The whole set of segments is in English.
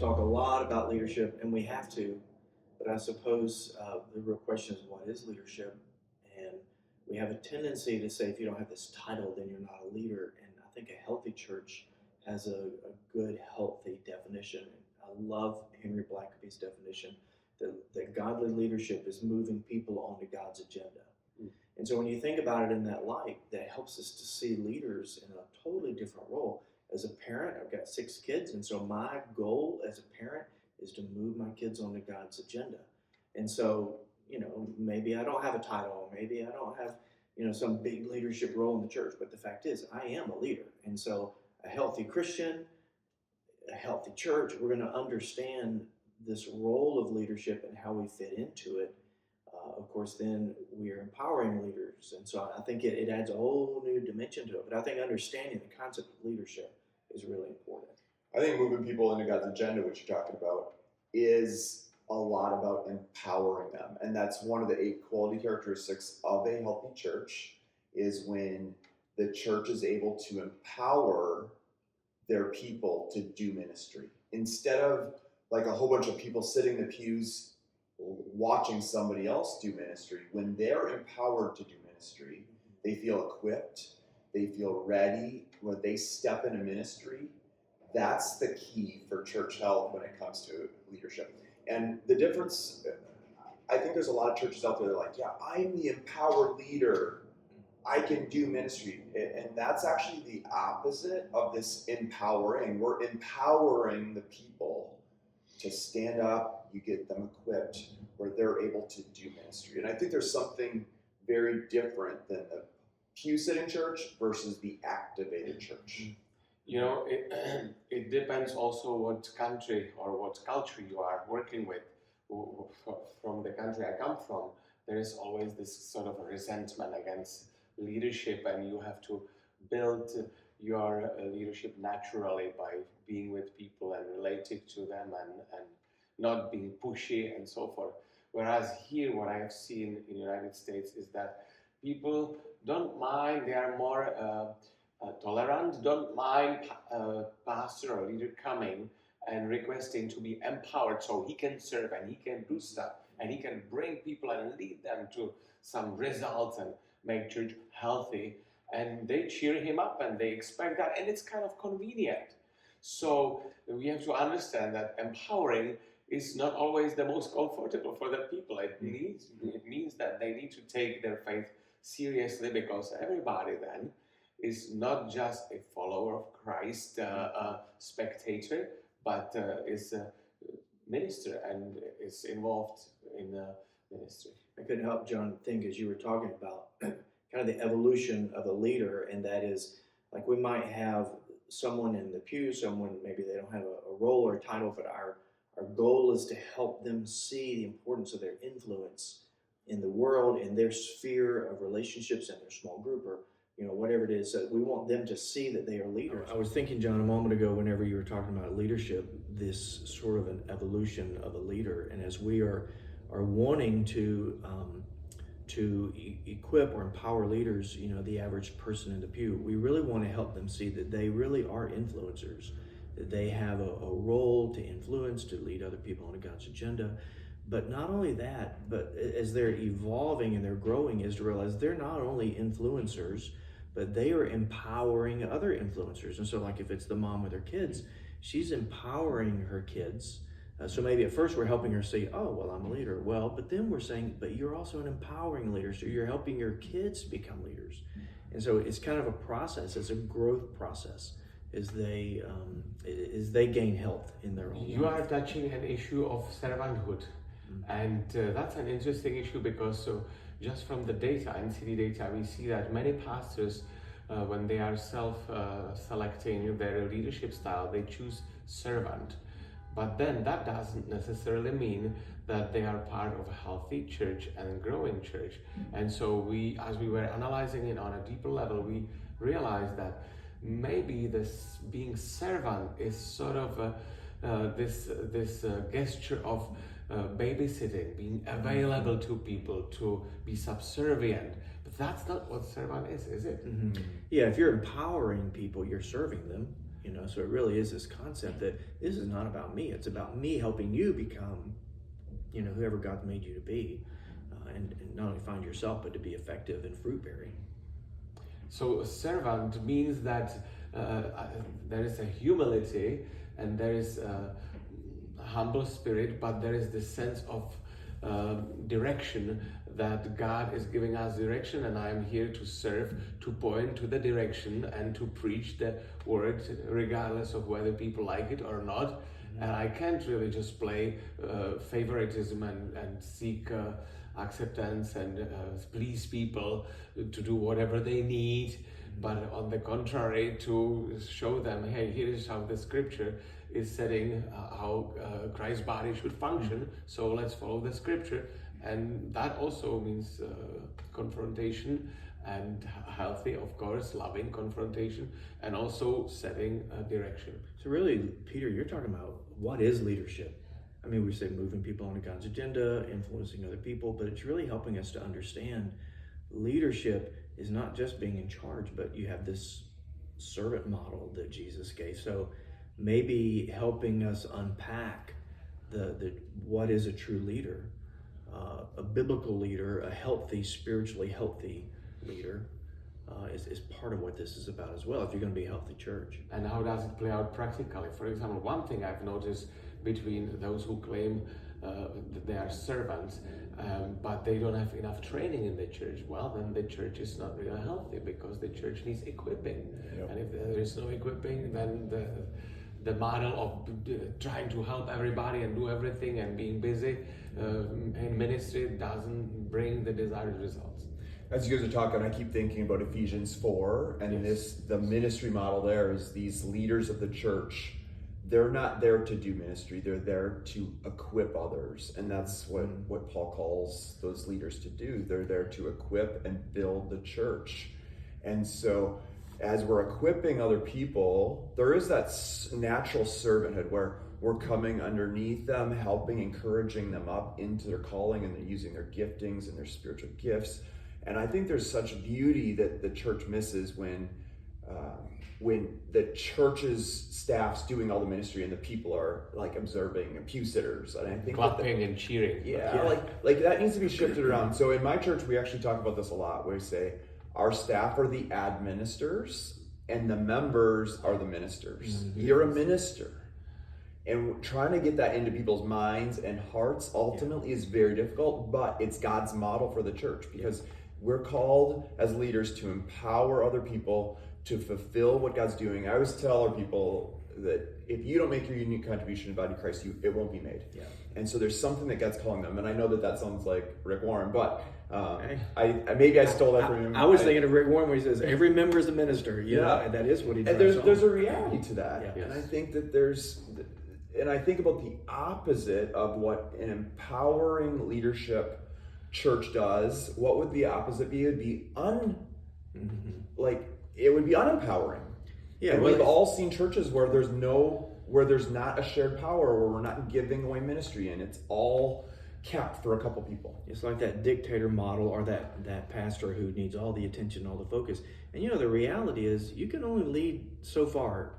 talk a lot about leadership, and we have to, but I suppose the real question is, what is leadership? And we have a tendency to say, if you don't have this title, then you're not a leader. And I think a healthy church has a good, healthy definition. I love Henry Blackaby's definition that godly leadership is moving people onto God's agenda. And so when you think about it in that light, that helps us to see leaders in a totally different role. As a parent, I've got 6 kids, and so my goal as a parent is to move my kids onto God's agenda. And so, maybe I don't have a title, maybe I don't have, some big leadership role in the church, but the fact is, I am a leader. And so a healthy Christian, a healthy church, we're going to understand this role of leadership and how we fit into it. Of course, then we are empowering leaders. And so I think it adds a whole new dimension to it. But I think understanding the concept of leadership is really important. I think moving people into God's agenda, which you're talking about, is a lot about empowering them. And that's one of the 8 quality characteristics of a healthy church, is when the church is able to empower their people to do ministry. Instead of like a whole bunch of people sitting in the pews watching somebody else do ministry, when they're empowered to do ministry, they feel equipped, they feel ready. When they step into ministry, that's the key for church health when it comes to leadership. And the difference, I think there's a lot of churches out there that are like, yeah, I'm the empowered leader, I can do ministry. And that's actually the opposite of this empowering. We're empowering the people to stand up, you get them equipped, where they're able to do ministry. And I think there's something very different than the pew-sitting church versus the activated church. It depends also what country or what culture you are working with. From the country I come from, there is always this sort of resentment against leadership, and you have to build your leadership naturally by being with people and relating to them and not being pushy and so forth. Whereas here, what I have seen in the United States is that people don't mind, they are more tolerant, don't mind pastor or leader coming and requesting to be empowered so he can serve and he can do stuff and he can bring people and lead them to some results and make church healthy. And they cheer him up and they expect that, and it's kind of convenient. So we have to understand that empowering is not always the most comfortable for the people. It means that they need to take their faith seriously, because everybody then is not just a follower of Christ, a spectator, but is a minister and is involved in ministry. I couldn't help, John, think as you were talking about kind of the evolution of a leader, and that is, like, we might have someone in the pew, someone maybe they don't have a role or a title, but our goal is to help them see the importance of their influence in the world, in their sphere of relationships, in their small group, or whatever it is. So we want them to see that they are leaders. I was thinking, John, a moment ago, whenever you were talking about leadership, this sort of an evolution of a leader, and as we are wanting to equip or empower leaders, the average person in the pew, we really want to help them see that they really are influencers, that they have a role to influence, to lead other people on God's agenda. But not only that, but as they're evolving and they're growing, is to realize they're not only influencers, but they are empowering other influencers. And so, like, if it's the mom with her kids, she's empowering her kids. So maybe at first we're helping her see, oh, well, I'm a leader. Well, but then we're saying, but you're also an empowering leader. So you're helping your kids become leaders. And so it's kind of a process. It's a growth process as they gain health in their own You life. are touching an issue of servanthood. And that's an interesting issue, because just from the data, NCD data, we see that many pastors, when they are self-selecting their leadership style, they choose servant. But then that doesn't necessarily mean that they are part of a healthy church and growing church. And so as we were analyzing it on a deeper level, we realized that maybe this being servant is sort of this gesture of babysitting, being available to people, to be subservient. But that's not what servant is it? Mm-hmm. Yeah, if you're empowering people, you're serving them. So it really is this concept that this is not about me. It's about me helping you become, whoever God's made you to be, and not only find yourself, but to be effective and fruit bearing. So servant means that there is a humility and there is a humble spirit, but there is this sense of direction, that God is giving us direction, and I am here to serve, to point to the direction and to preach the word regardless of whether people like it or not. Mm-hmm. And I can't really just play favoritism and seek acceptance and please people to do whatever they need. Mm-hmm. But on the contrary, to show them, hey, here is how the scripture is setting how Christ's body should function, mm-hmm. So let's follow the scripture. And that also means confrontation, and healthy, of course, loving confrontation, and also setting a direction. So really, Peter, you're talking about what is leadership? I mean, we say moving people onto God's agenda, influencing other people, but it's really helping us to understand leadership is not just being in charge, but you have this servant model that Jesus gave. So maybe helping us unpack the what is a true leader. A biblical leader, a healthy, spiritually healthy leader, is part of what this is about as well, if you're going to be a healthy church. And how does it play out practically? For example, one thing I've noticed between those who claim that they are servants, but they don't have enough training in the church, well, then the church is not really healthy, because the church needs equipping. Yep. And if there is no equipping, then the model of trying to help everybody and do everything and being busy in ministry doesn't bring the desired results. As you guys are talking, I keep thinking about Ephesians 4, and yes. the ministry model there is these leaders of the church. They're not there to do ministry, they're there to equip others. And that's what Paul calls those leaders to do. They're there to equip and build the church. And so as we're equipping other people, there is that natural servanthood where we're coming underneath them, helping, encouraging them up into their calling, and they're using their giftings and their spiritual gifts. And I think there's such beauty that the church misses when the church's staff's doing all the ministry and the people are like observing and pew sitters. And I think clapping and cheering. Yeah, like that needs to be shifted around. So in my church, we actually talk about this a lot, where we say our staff are the administrators and the members are the ministers. Mm-hmm. You're a minister. And trying to get that into people's minds and hearts ultimately is very difficult, but it's God's model for the church, because we're called as leaders to empower other people to fulfill what God's doing. I always tell our people that if you don't make your unique contribution to the body of Christ, it won't be made. Yeah. And so there's something that God's calling them. And I know that sounds like Rick Warren, but maybe I stole that from him. I was thinking of Rick Warren when he says, every member is a minister. And that is what he does. And there's a reality to that. Yeah. And I think that and I think about the opposite of what an empowering leadership church does. What would the opposite be? It would be it would be unempowering. Yeah, and we've all seen churches where there's not a shared power, where we're not giving away ministry, and it's all kept for a couple people. It's like that dictator model, or that pastor who needs all the attention, all the focus. And the reality is you can only lead so far,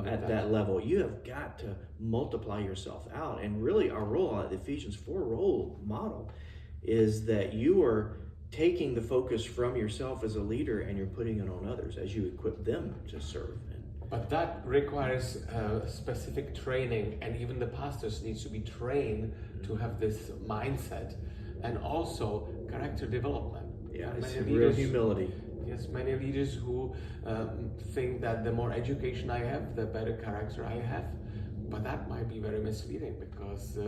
at that level. You have got to multiply yourself out. And really our role, the Ephesians 4 role model, is that you are taking the focus from yourself as a leader and you're putting it on others as you equip them to serve. But that requires specific training, and even the pastors needs to be trained to have this mindset, and also character development. Yeah, it's real humility. Yes, many leaders who think that the more education I have, the better character I have. But that might be very misleading, because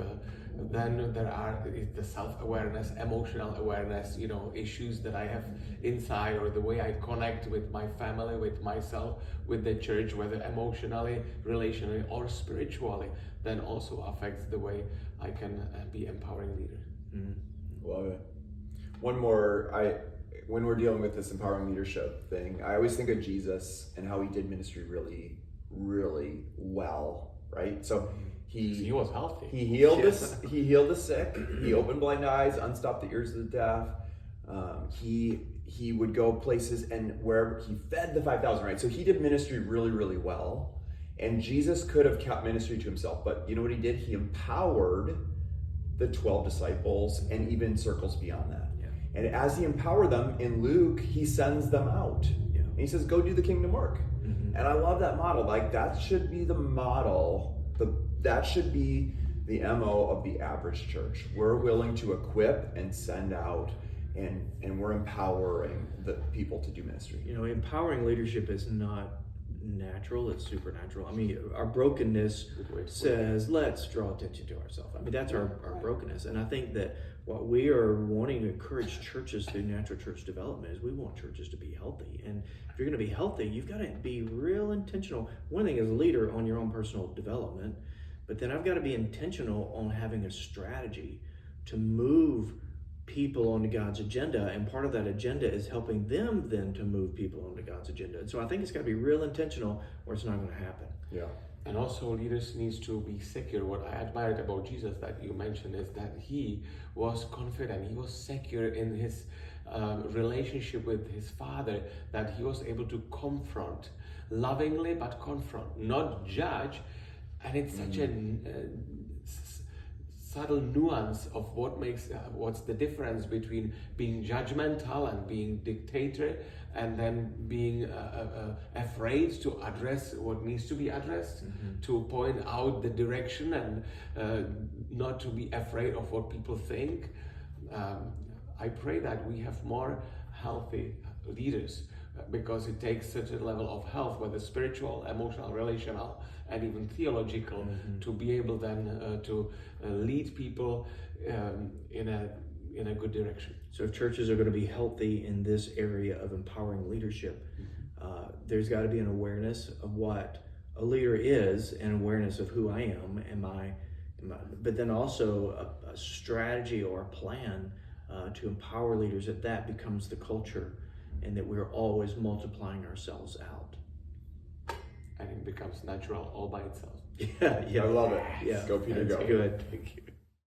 then there are the self-awareness, emotional awareness, issues that I have inside, or the way I connect with my family, with myself, with the church, whether emotionally, relationally, or spiritually, then also affects the way I can be empowering leader. Mm-hmm. Love it. One more, when we're dealing with this empowering leadership thing, I always think of Jesus and how he did ministry really, really well, right? So he was healthy. He healed the sick. He opened blind eyes, unstopped the ears of the deaf. He would go places and wherever he fed the 5,000, right? So he did ministry really, really well. And Jesus could have kept ministry to himself, but you know what he did? He empowered the 12 disciples and even circles beyond that. Yeah. And as he empowered them, in Luke, he sends them out. Yeah. And he says, go do the kingdom work. Mm-hmm. And I love that model. Like, that should be the model. That should be the MO of the average church. We're willing to equip and send out, and we're empowering the people to do ministry. You know, empowering leadership is not natural, it's supernatural. I mean, our brokenness says, let's draw attention to ourselves. I mean, that's our brokenness. And I think that what we are wanting to encourage churches through natural church development is we want churches to be healthy. And if you're going to be healthy, you've got to be real intentional. One thing is a leader on your own personal development, but then I've got to be intentional on having a strategy to move people onto God's agenda, and part of that agenda is helping them then to move people onto God's agenda. And so I think it's got to be real intentional, or it's not going to happen. Yeah. And also leaders needs to be secure. What I admired about Jesus that you mentioned is that he was confident, he was secure in his relationship with his Father, that he was able to confront lovingly, but confront, not judge. And it's such a subtle nuance of what's the difference between being judgmental and being dictator, and then being afraid to address what needs to be addressed, to point out the direction, and not to be afraid of what people think. I pray that we have more healthy leaders, because it takes such a level of health, whether spiritual, emotional, relational, and even theological, to be able then to lead people in a good direction. So if churches are going to be healthy in this area of empowering leadership, there's got to be an awareness of what a leader is, and awareness of who I am. But then also a strategy or a plan to empower leaders, that becomes the culture, and that we're always multiplying ourselves out. And it becomes natural all by itself. Yeah. I love it. Yeah. Go, Peter, That's go. good. Thank you.